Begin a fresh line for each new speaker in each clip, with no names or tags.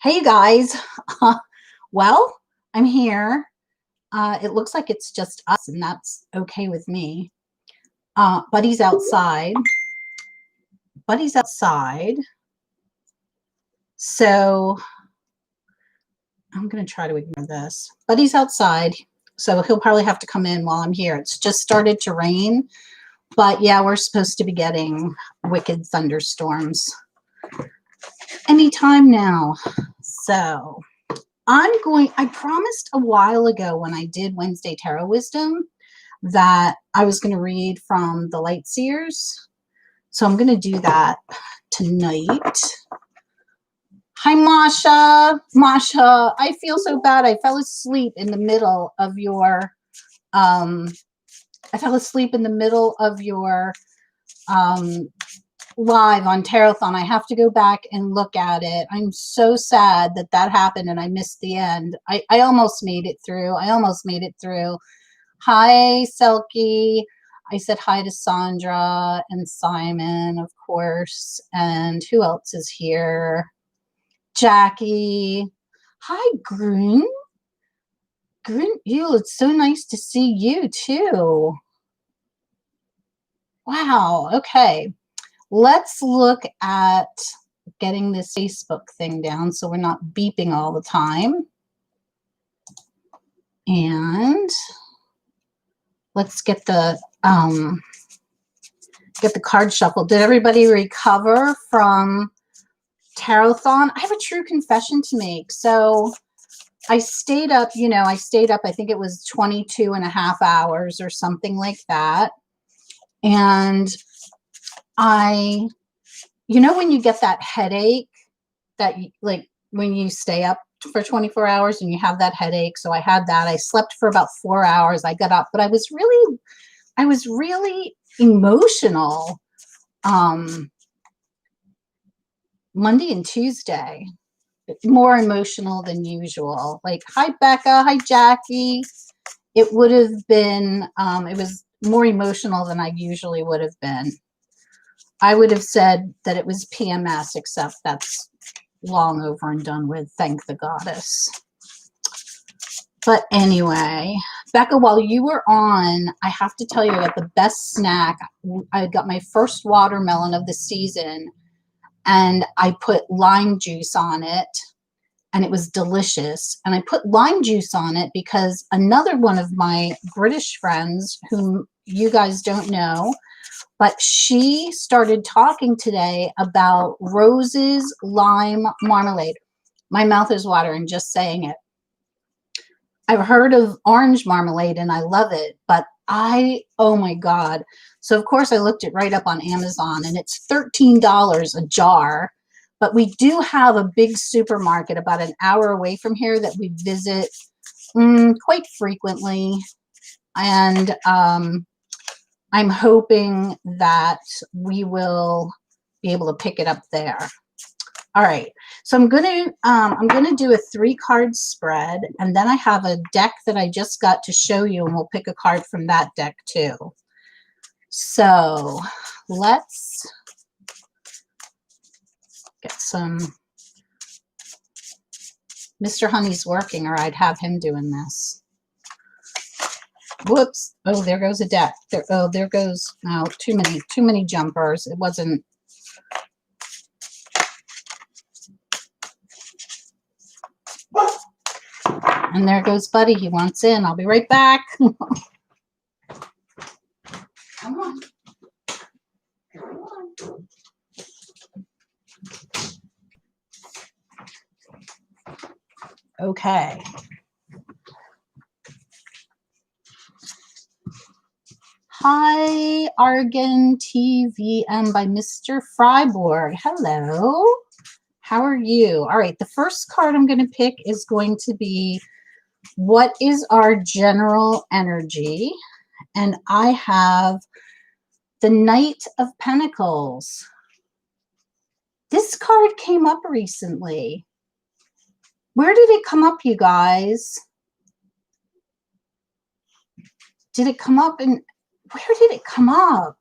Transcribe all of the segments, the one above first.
Hey, you guys. Well, I'm here. It looks like it's just us, and that's okay with me. Buddy's outside. Buddy's outside. So I'm going to try to ignore this. Buddy's outside, so he'll probably have to come in while I'm here. It's just started to rain, but yeah, we're supposed to be getting wicked thunderstorms anytime now. So I promised a while ago when I did Wednesday Tarot Wisdom that I was going to read from the Light Seers. So I'm going to do that tonight. Hi, Masha. Masha, I feel so bad. I fell asleep in the middle of your, live on Tarot-thon. I have to go back and look at it. I'm so sad that that happened and I missed the end. I almost made it through. Hi, Selkie. I said hi to Sandra and Simon, of course. And who else is here? Jackie. Hi, Grun. Grun, it's so nice to see you too. Wow, okay. Let's look at getting this Facebook thing down so we're not beeping all the time. And let's get the card shuffle. Did everybody recover from Tarot-thon? I have a true confession to make. So I stayed up, I think it was 22 and a half hours or something like that. And when you get that headache that when you stay up for 24 hours and you have that headache. So I had that. I slept for about 4 hours. I got up, but I was really emotional Monday and Tuesday, more emotional than usual. Like, hi, Becca. Hi, Jackie. It would have been, it was more emotional than I usually would have been. I would have said that it was PMS, except that's long over and done with, thank the goddess. But anyway, Becca, while you were on, I have to tell you, I got the best snack. I got my first watermelon of the season, and I put lime juice on it, and it was delicious. And I put lime juice on it because another one of my British friends, whom you guys don't know, but she started talking today about Rose's lime marmalade. My mouth is watering just saying it. I've heard of orange marmalade and I love it, but oh my God. So of course I looked it right up on Amazon and it's $13 a jar, but we do have a big supermarket about an hour away from here that we visit quite frequently. And I'm hoping that we will be able to pick it up there. All right, so I'm gonna do a 3-card spread, and then I have a deck that I just got to show you, and we'll pick a card from that deck too. So let's get some. Mr. Honey's working, or I'd have him doing this. Whoops! Oh, there goes a deck. There goes. Oh, too many jumpers. It wasn't. And there goes Buddy. He wants in. I'll be right back. Come on. Come on. Okay. Hi, Argan TVM by Mr. Freiborg. Hello. How are you? All right. The first card I'm going to pick is going to be what is our general energy? And I have the Knight of Pentacles. This card came up recently. Where did it come up, you guys? Did it come up in, where did it come up?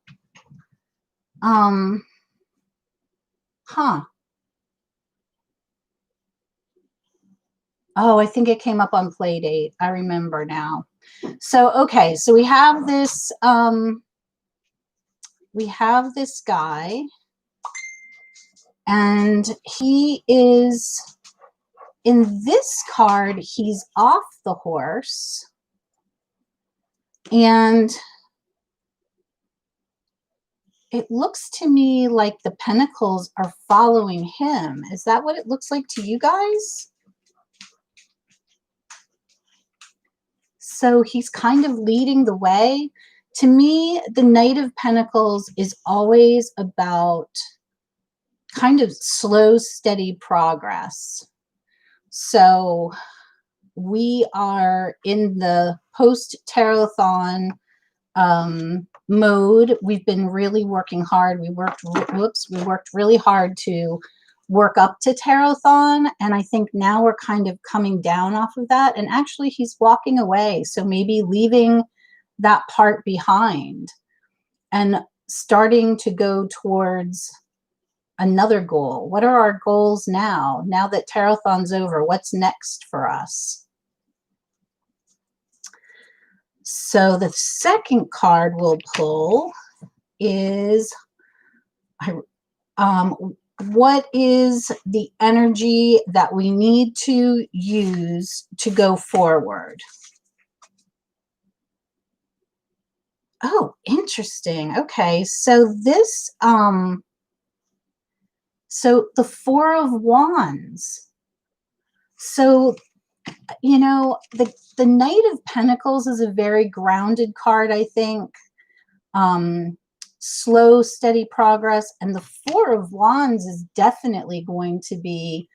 Huh. Oh, I think it came up on Playdate. I remember now. So, okay, so we have this guy, and he is, in this card, he's off the horse, and it looks to me like the pentacles are following him. Is that what it looks like to you guys? So he's kind of leading the way. To me, the Knight of Pentacles is always about kind of slow, steady progress. So we are in the post-Tarot-thon mode. We've been really working hard. We worked really hard to work up to Tarot-thon, and I think now we're kind of coming down off of that, and actually he's walking away, so maybe leaving that part behind and starting to go towards another goal. What are our goals now that Tarot-thon's over? What's next for us? So the second card we'll pull is what is the energy that we need to use to go forward? Oh, interesting. Okay, so this so the Four of Wands. So, you know, the Knight of Pentacles is a very grounded card, I think. Slow, steady progress. And the Four of Wands is definitely going to be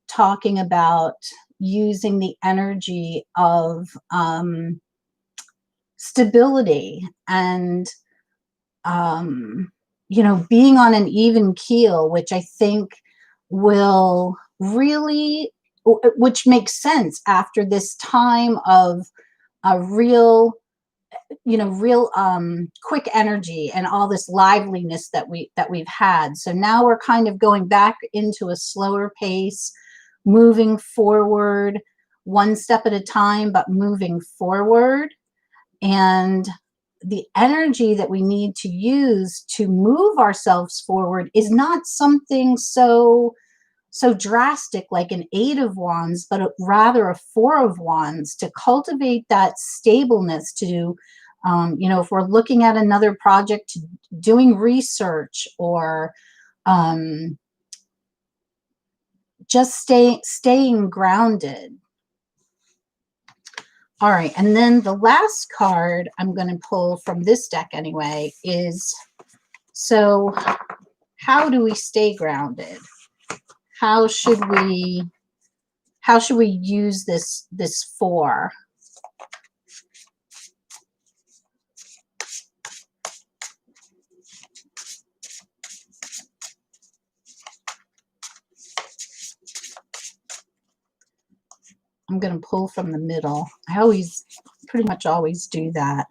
talking about using the energy of stability and, you know, being on an even keel, which I think will really, which makes sense after this time of a real, you know, real quick energy and all this liveliness that we've had. So now we're kind of going back into a slower pace, moving forward one step at a time, but moving forward. And the energy that we need to use to move ourselves forward is not something so drastic like an Eight of Wands, but rather a Four of Wands, to cultivate that stableness, to, you know, if we're looking at another project, doing research, or just staying grounded. All right, and then the last card I'm going to pull from this deck anyway is, so how do we stay grounded? How should we use this four? I'm going to pull from the middle. I pretty much always do that.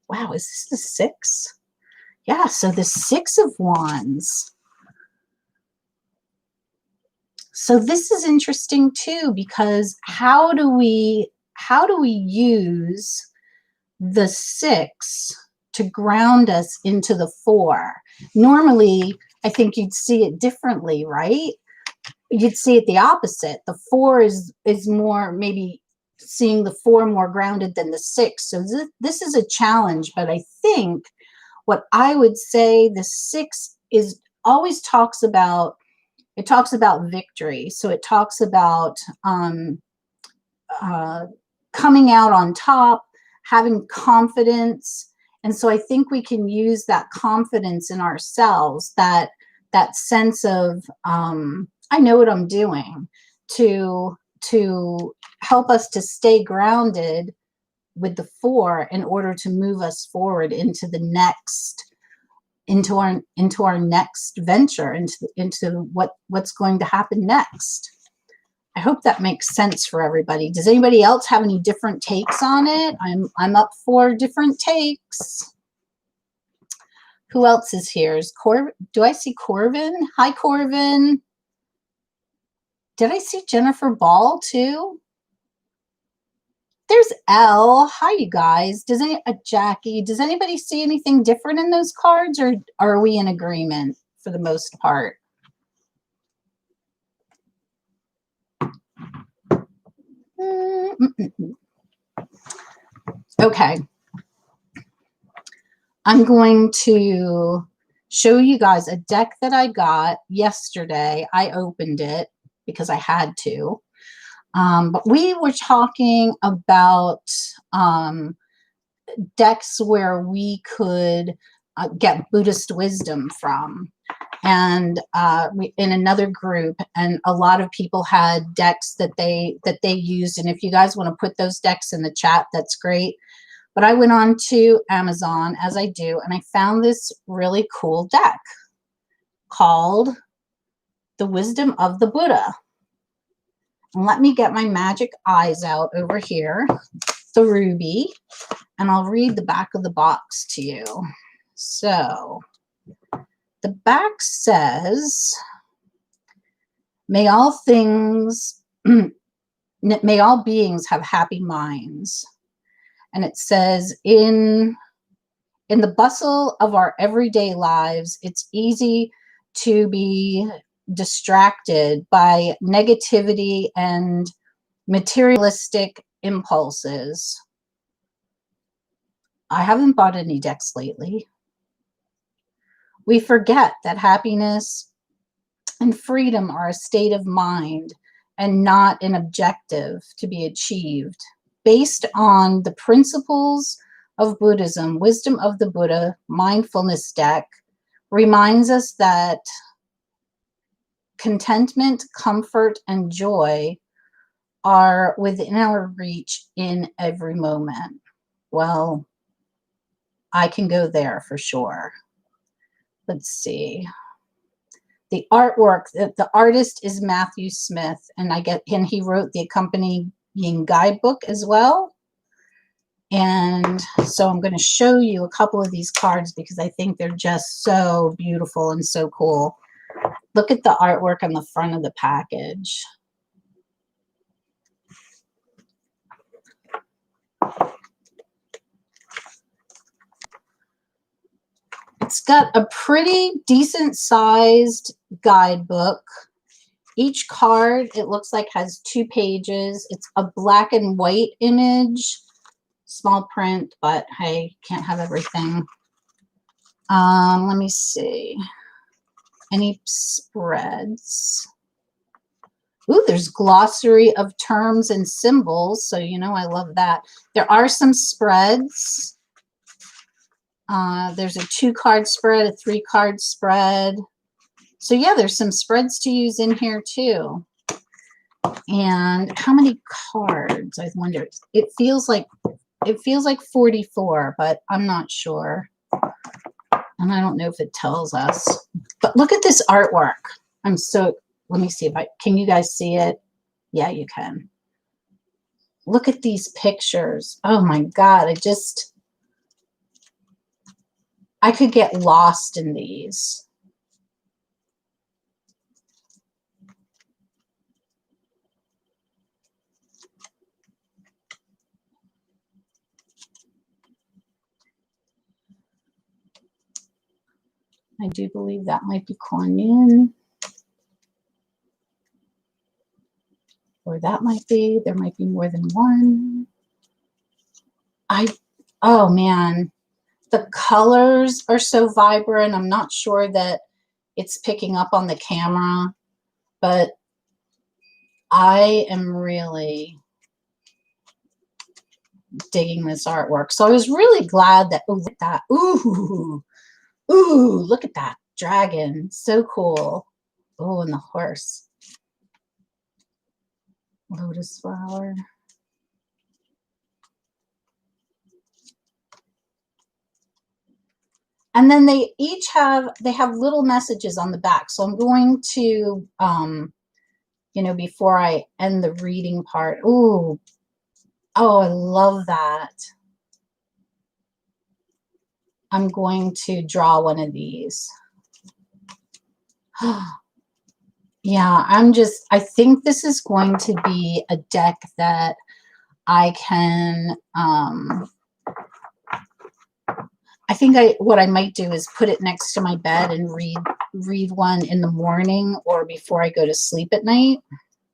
Wow, is this the six? Yeah, so the Six of Wands. So this is interesting too, because how do we use the six to ground us into the four? Normally, I think you'd see it differently, right? You'd see it the opposite. The four is more, maybe seeing the four more grounded than the six. So this is a challenge, but I think what I would say, the six is always talks about victory. So it talks about coming out on top, having confidence. And so I think we can use that confidence in ourselves, that sense of, I know what I'm doing, to help us to stay grounded with the four in order to move us forward into the next, into our next venture, into what's going to happen next. I hope that makes sense for everybody. Does anybody else have any different takes on it? I'm up for different takes. Who else is here? Is do I see Corvin? Hi, Corvin. Did I see Jennifer Ball too? There's Elle. Hi, you guys. Does Jackie? Does anybody see anything different in those cards, or are we in agreement for the most part? Okay. I'm going to show you guys a deck that I got yesterday. I opened it because I had to. But we were talking about decks where we could get Buddhist wisdom from. And in another group, and a lot of people had decks that they used. And if you guys want to put those decks in the chat, that's great. But I went on to Amazon, as I do, and I found this really cool deck called The Wisdom of the Buddha. And let me get my magic eyes out over here, the ruby, and I'll read the back of the box to you. So the back says, may all beings have happy minds. And it says, in the bustle of our everyday lives, it's easy to be distracted by negativity and materialistic impulses. I haven't bought any decks lately. We forget that happiness and freedom are a state of mind and not an objective to be achieved. Based on the principles of Buddhism, Wisdom of the Buddha mindfulness deck reminds us that contentment, comfort, and joy are within our reach in every moment. Well, I can go there for sure. Let's see. The artwork, the artist is Matthew Smith, and he wrote the accompanying guidebook as well. And so I'm going to show you a couple of these cards because I think they're just so beautiful and so cool. Look at the artwork on the front of the package. It's got a pretty decent sized guidebook. Each card, it looks like, has 2 pages. It's a black and white image, small print, but hey, can't have everything. Let me see. Any spreads? Ooh, there's glossary of terms and symbols, so you know I love that. There are some spreads. There's a 2-card spread, a 3-card spread. So yeah, there's some spreads to use in here too. And how many cards? I wonder. It feels like 44, but I'm not sure. And I don't know if it tells us. But look at this artwork. Let me see can you guys see it? Yeah, you can. Look at these pictures. Oh my God, I could get lost in these. I do believe that might be Kuan Yin. Or that might be, there might be more than one. Oh man, the colors are so vibrant. I'm not sure that it's picking up on the camera, but I am really digging this artwork. So I was really glad that, oh, look at that. Ooh, look at that dragon. So cool. Oh, and the horse. Lotus flower. And then they have little messages on the back. So I'm going to, before I end the reading part. Oh, I love that. I'm going to draw one of these. Yeah, I think this is going to be a deck that I can, what I might do is put it next to my bed and read one in the morning or before I go to sleep at night.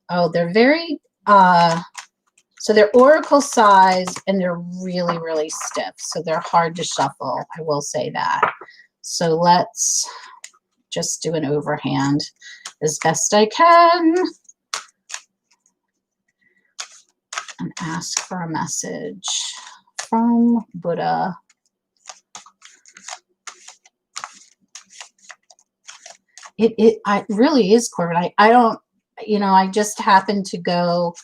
Oh, they're very, so they're oracle size and they're really, really stiff. So they're hard to shuffle. I will say that. So let's just do an overhand as best I can and ask for a message from Buddha. It really is, Corbin. I don't, I just happened to go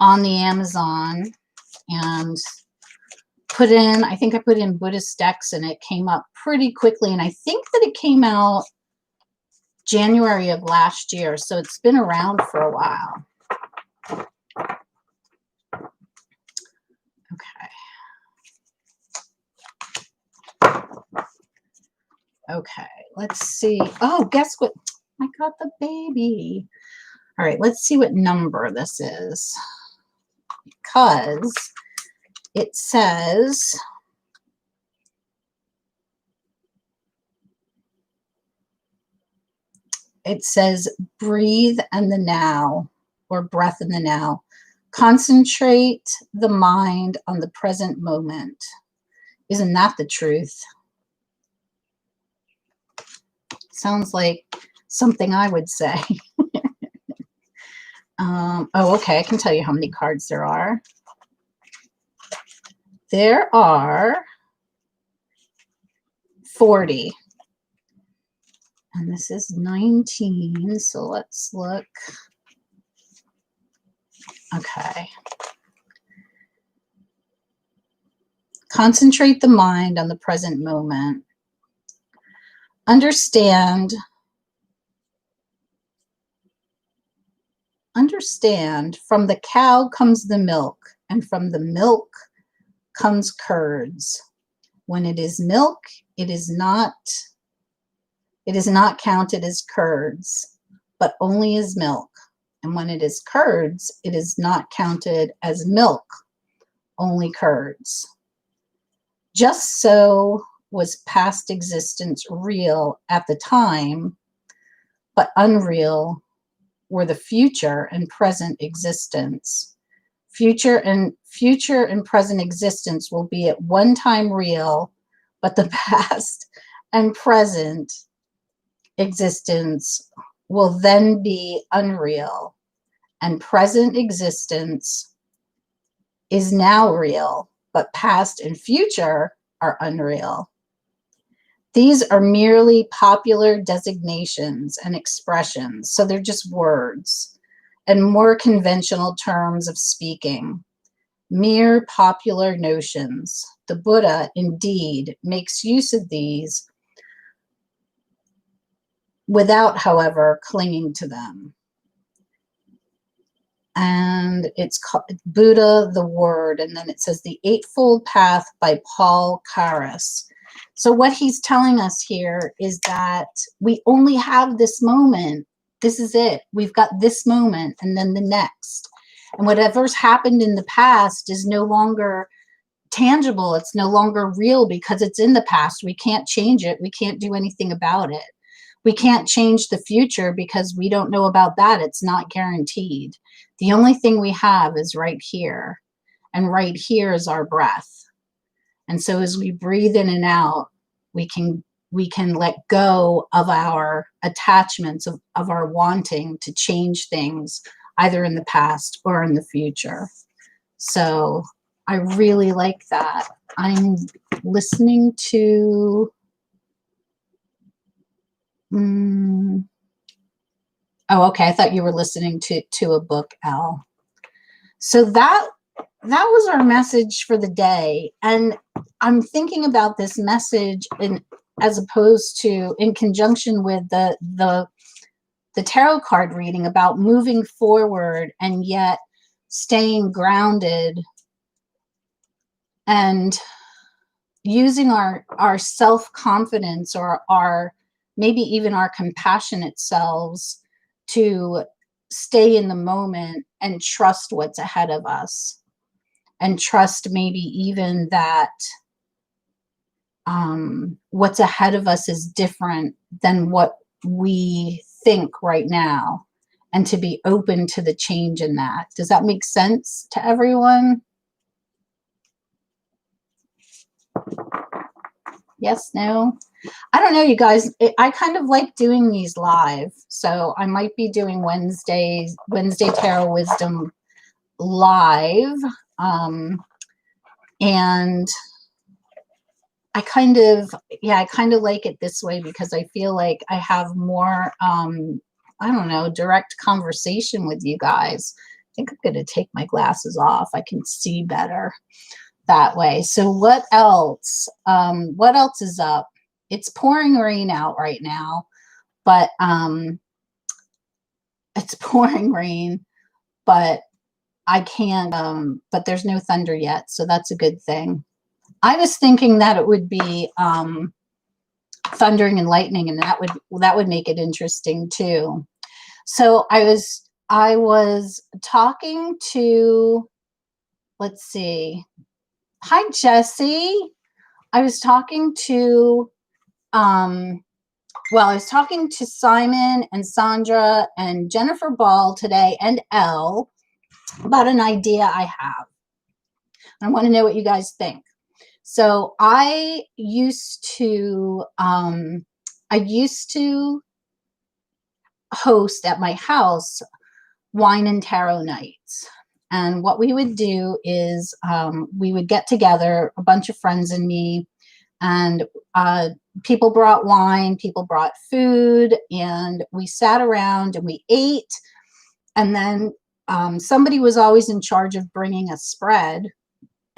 on the Amazon and I think I put in Buddhist decks and it came up pretty quickly. And I think that it came out January of last year. So it's been around for a while. Okay, let's see. Oh, guess what? I got the baby. All right, let's see what number this is. Because it says breathe in the now, or breath in the now. Concentrate the mind on the present moment. Isn't that the truth? Sounds like something I would say. Oh, okay. I can tell you how many cards there are. There are 40. And this is 19. So let's look. Okay. Concentrate the mind on the present moment. Understand from the cow comes the milk, and from the milk comes curds. When it is milk, it is not counted as curds, but only as milk. And when it is curds, it is not counted as milk, only curds. Just so was past existence real at the time, but unreal were the future and present existence. Future and present existence will be at one time real, but the past and present existence will then be unreal, and present existence is now real, but past and future are unreal. These are merely popular designations and expressions, so they're just words and more conventional terms of speaking, mere popular notions. The Buddha, indeed, makes use of these without, however, clinging to them. And it's called Buddha, the Word, and then it says The Eightfold Path by Paul Carus. So what he's telling us here is that we only have this moment. This is it. We've got this moment and then the next. And whatever's happened in the past is no longer tangible. It's no longer real because it's in the past. We can't change it. We can't do anything about it. We can't change the future because we don't know about that. It's not guaranteed. The only thing we have is right here. And right here is our breath. And so as we breathe in and out, we can let go of our attachments, of our wanting to change things, either in the past or in the future. So I really like that. I'm listening to oh, okay. I thought you were listening to a book, Al. So that was our message for the day. And I'm thinking about this message as opposed to in conjunction with the tarot card reading about moving forward and yet staying grounded and using our self-confidence or our maybe even our compassionate selves to stay in the moment and trust what's ahead of us, and trust maybe even that what's ahead of us is different than what we think right now, and to be open to the change in that. Does that make sense to everyone? Yes, no? I don't know, you guys. I kind of like doing these live, so I might be doing Wednesday Tarot Wisdom live, and I kind of like it this way because I feel like I have more, I don't know, direct conversation with you guys. I think I'm going to take my glasses off. I can see better that way. So what else? What else is up? It's pouring rain out right now, but it's pouring rain, but I can't, but there's no thunder yet. So that's a good thing. I was thinking that it would be thundering and lightning, and that would make it interesting too. So I was talking to, let's see. Hi, Jessie. I was talking to, I was talking to Simon and Sandra and Jennifer Ball today, and Elle, about an idea I have. I want to know what you guys think. So I used to host at my house wine and tarot nights. And what we would do is we would get together, a bunch of friends and me, and people brought wine, people brought food, and we sat around and we ate. And then somebody was always in charge of bringing a spread.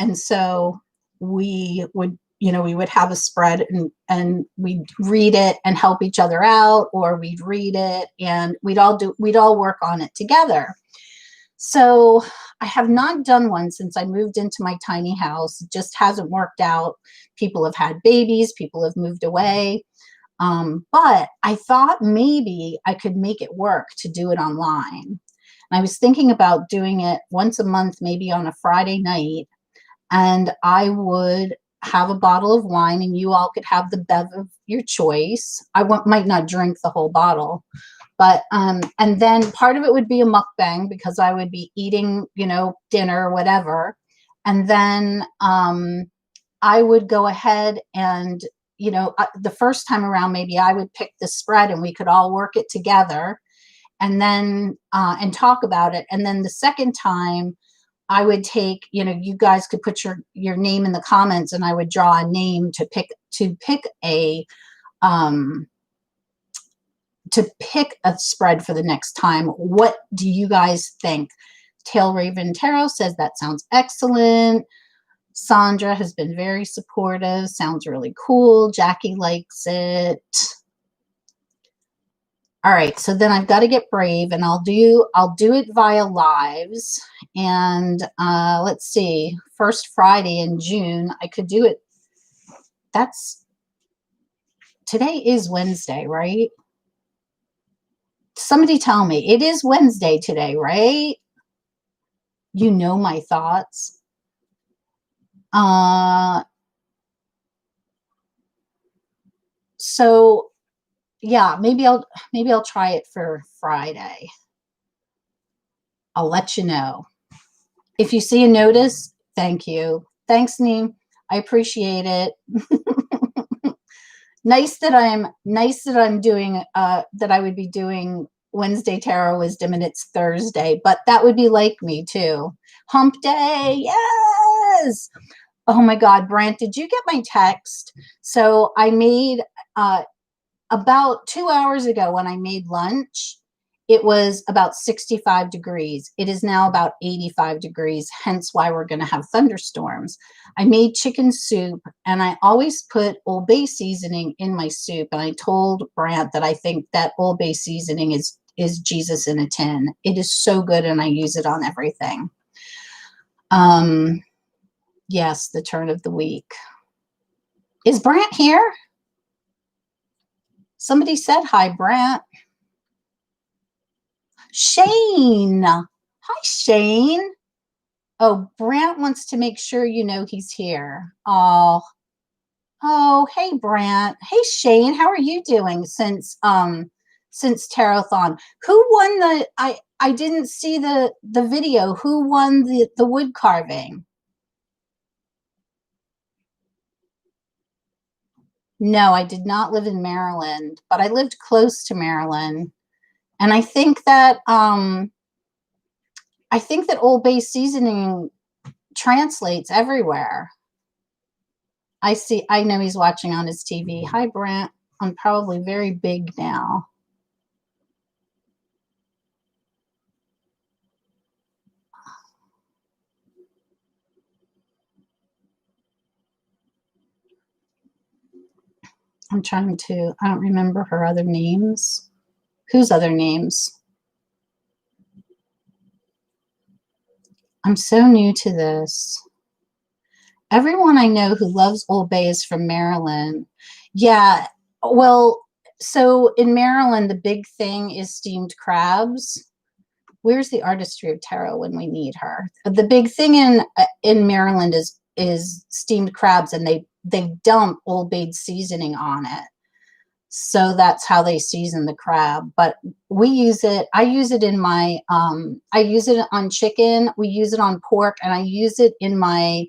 And so we would have a spread, and we'd read it and help each other out, or we'd read it and we'd all work on it together. So I have not done one since I moved into my tiny house. It just hasn't worked out. People have had babies, people have moved away. But I thought maybe I could make it work to do it online. And I was thinking about doing it once a month, maybe on a Friday night. And I would have a bottle of wine, and you all could have the bev of your choice. I might not drink the whole bottle, but and then part of it would be a mukbang because I would be eating, dinner or whatever. And then I would go ahead and, the first time around, maybe I would pick the spread and we could all work it together, and then and talk about it. And then the second time, I would take, you guys could put your name in the comments, and I would draw a name to pick a spread for the next time. What do you guys think? Tail Raven Tarot says that sounds excellent. Sandra has been very supportive. Sounds really cool. Jackie likes it. All right, so then I've got to get brave, and I'll do it via lives. And let's see, first Friday in June, I could do it. Today is Wednesday, right? Somebody tell me, it is Wednesday today, right? You know my thoughts. So yeah, maybe I'll try it for Friday. I'll let you know. If you see a notice, thank you. Thanks, Neem. I appreciate it. Nice that I'm doing that I would be doing Wednesday Tarot Wisdom, and it's Thursday, but that would be like me too. Hump day, yes. Oh my God, Brant, did you get my text? So I made about 2 hours ago when I made lunch, it was about 65 degrees. It is now about 85 degrees, hence why we're going to have thunderstorms. I made chicken soup, and I always put Old Bay seasoning in my soup. And I told Brant that I think that Old Bay seasoning is Jesus in a tin. It is so good, and I use it on everything. Yes, the turn of the week. Is Brant here? Somebody said hi, Brant. Shane. Hi, Shane. Oh, Brant wants to make sure you know he's here. Oh, hey Brant. Hey Shane, how are you doing since Tarot-thon? Who won the I didn't see the video. Who won the wood carving? No, I did not live in Maryland, but I lived close to Maryland. And I think that Old Bay seasoning translates everywhere. I know he's watching on his TV. Hi, Brant. I'm probably very big now. I don't remember her other names. Whose other names? I'm so new to this. Everyone I know who loves Old Bay is from Maryland. Yeah, well, so in Maryland, the big thing is steamed crabs. Where's the artistry of tarot when we need her? The big thing in Maryland is steamed crabs, and they dump Old Bay seasoning on it. So that's how they season the crab. But we use it. I use it in my I use it on chicken. We use it on pork, and I use it in my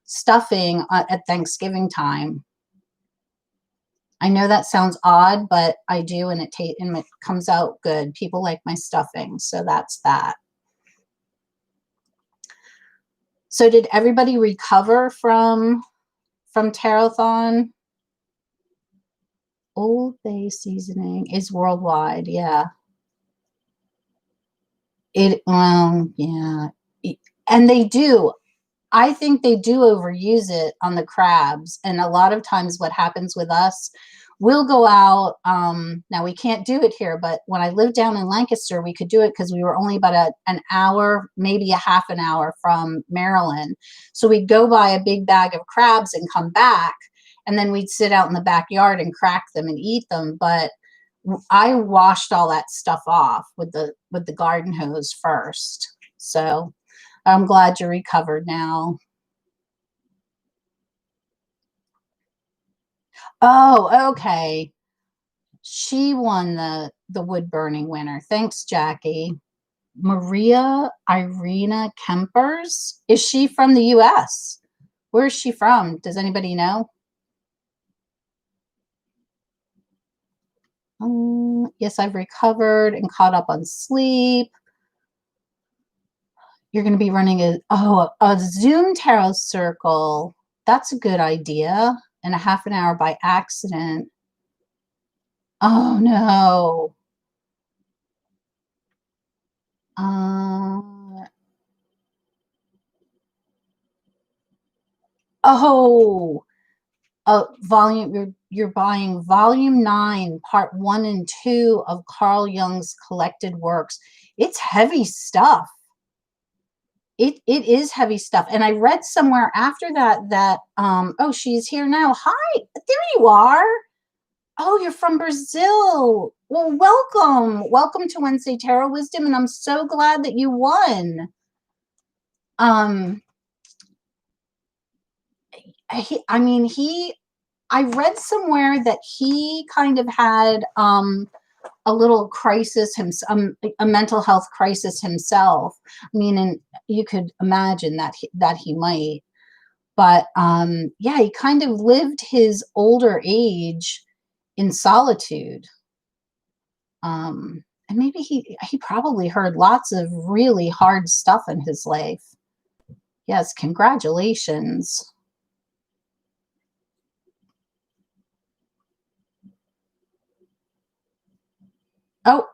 stuffing at Thanksgiving time. I know that sounds odd, but I do, and it comes out good. People like my stuffing, so that's that. So did everybody recover from Tarot-thon? Old Bay seasoning is worldwide, yeah. Yeah. And they do. I think they do overuse it on the crabs. And a lot of times what happens with us, we'll go out. Now we can't do it here, but when I lived down in Lancaster, we could do it because we were only about an hour, maybe a half an hour from Maryland. So we'd go buy a big bag of crabs and come back. And then we'd sit out in the backyard and crack them and eat them. But I washed all that stuff off with the garden hose first. So I'm glad you're recovered now. Oh, okay. She won the wood burning winner. Thanks, Jackie. Maria Irina Kempers. Is she from the US? Where is she from? Does anybody know? Yes, I've recovered and caught up on sleep. You're going to be running a Zoom tarot circle. That's a good idea. In a half an hour by accident. Oh no. Oh, volume. You're buying volume 9, part 1 and 2 of Carl Jung's collected works. It's heavy stuff. It is heavy stuff. And I read somewhere after that oh, she's here now. Hi, there you are. Oh, you're from Brazil. Well, welcome. Welcome to Wednesday Tarot Wisdom, and I'm so glad that you won. I read somewhere that he kind of had a little crisis, a mental health crisis himself. I mean, and you could imagine that he might. But yeah, he kind of lived his older age in solitude. And maybe he probably heard lots of really hard stuff in his life. Yes, congratulations. Oh,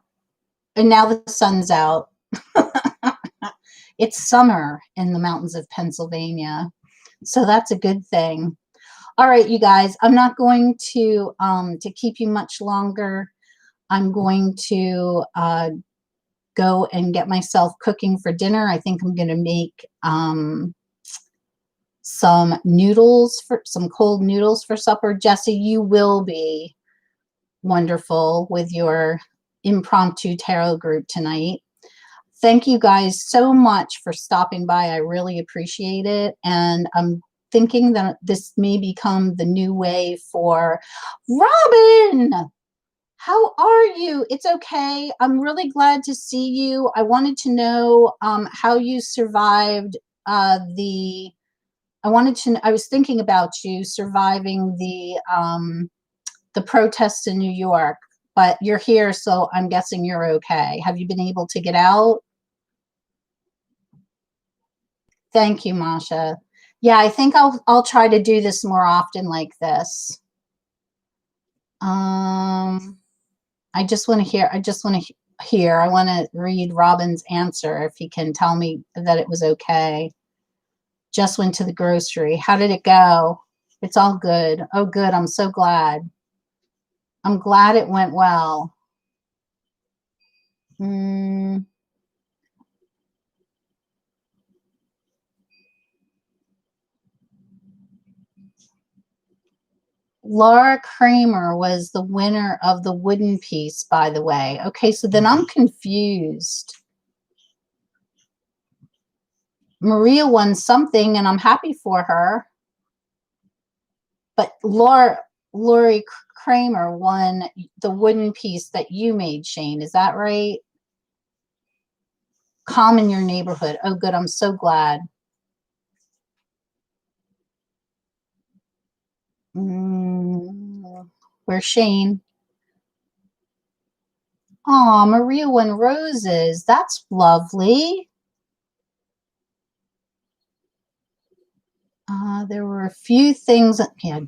and now the sun's out. It's summer in the mountains of Pennsylvania. So that's a good thing. All right, you guys, I'm not going to keep you much longer. I'm going to go and get myself cooking for dinner. I think I'm going to make some cold noodles for supper. Jesse, you will be wonderful with your impromptu tarot group tonight. thank you guys so much for stopping by. I really appreciate it. And I'm thinking that this may become the new way for Robin. How are you? It's okay. I'm really glad to see you. I wanted to know how you survived I was thinking about you surviving the protests in New York, but you're here, so I'm guessing you're okay. Have you been able to get out? Thank you, Masha. Yeah, I think I'll try to do this more often like this. I just want to hear. I want to read Robin's answer if he can tell me that it was okay. Just went to the grocery. How did it go? It's all good. Oh, good. I'm so glad. I'm glad it went well. Laura Kramer was the winner of the wooden piece, by the way. Okay, so then I'm confused. Maria won something, and I'm happy for her. But Lori Kramer won the wooden piece that you made, Shane. Is that right? Calm in your neighborhood. Oh, good. I'm so glad. Where's Shane? Oh, Maria won roses. That's lovely. There were a few things that, yeah,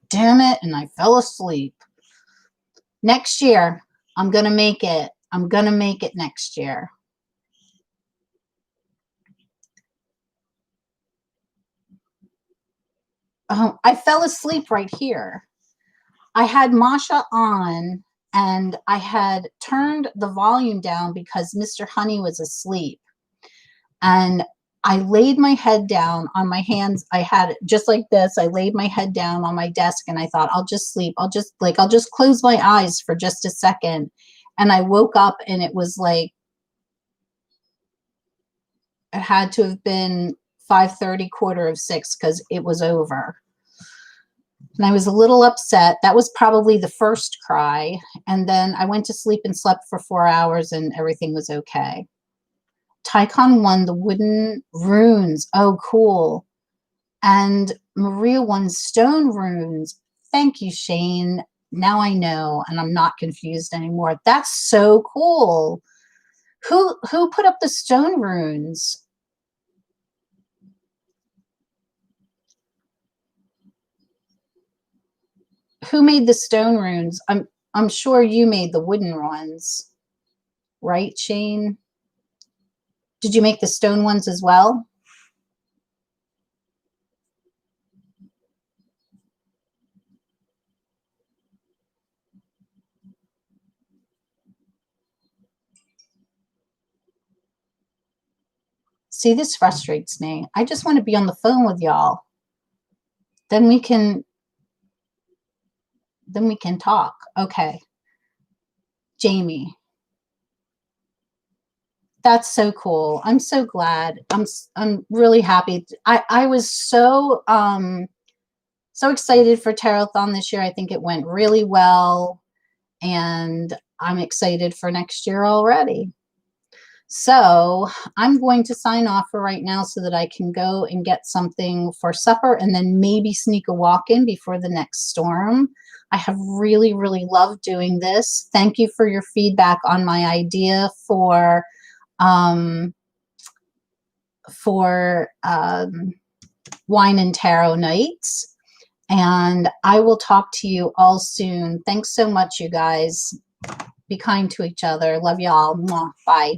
damn it, and I fell asleep. Next year, I'm going to make it. I'm going to make it next year. I fell asleep right here. I had Masha on, and I had turned the volume down because Mr. Honey was asleep. And I laid my head down on my hands. I had it just like this. I laid my head down on my desk and I thought, I'll just sleep. I'll just close my eyes for just a second. And I woke up and it was like, it had to have been 5:30, 5:45, because it was over. And I was a little upset. That was probably the first cry. And then I went to sleep and slept for 4 hours and everything was okay. Tycon won the wooden runes. Oh, cool. And Maria won stone runes. Thank you, Shane. Now I know, and I'm not confused anymore. That's so cool. Who put up the stone runes? Who made the stone runes? I'm sure you made the wooden ones, right, Shane? Did you make the stone ones as well? See, this frustrates me. I just want to be on the phone with y'all. Then we can talk. Okay. Jamie. That's so cool. I'm so glad. I'm really happy. I was so excited for Tarot-thon this year. I think it went really well, and I'm excited for next year already. So I'm going to sign off for right now so that I can go and get something for supper and then maybe sneak a walk in before the next storm. I have really, really loved doing this. Thank you for your feedback on my idea for wine and tarot nights. And I will talk to you all soon. Thanks so much, you guys. Be kind to each other. Love y'all. Bye.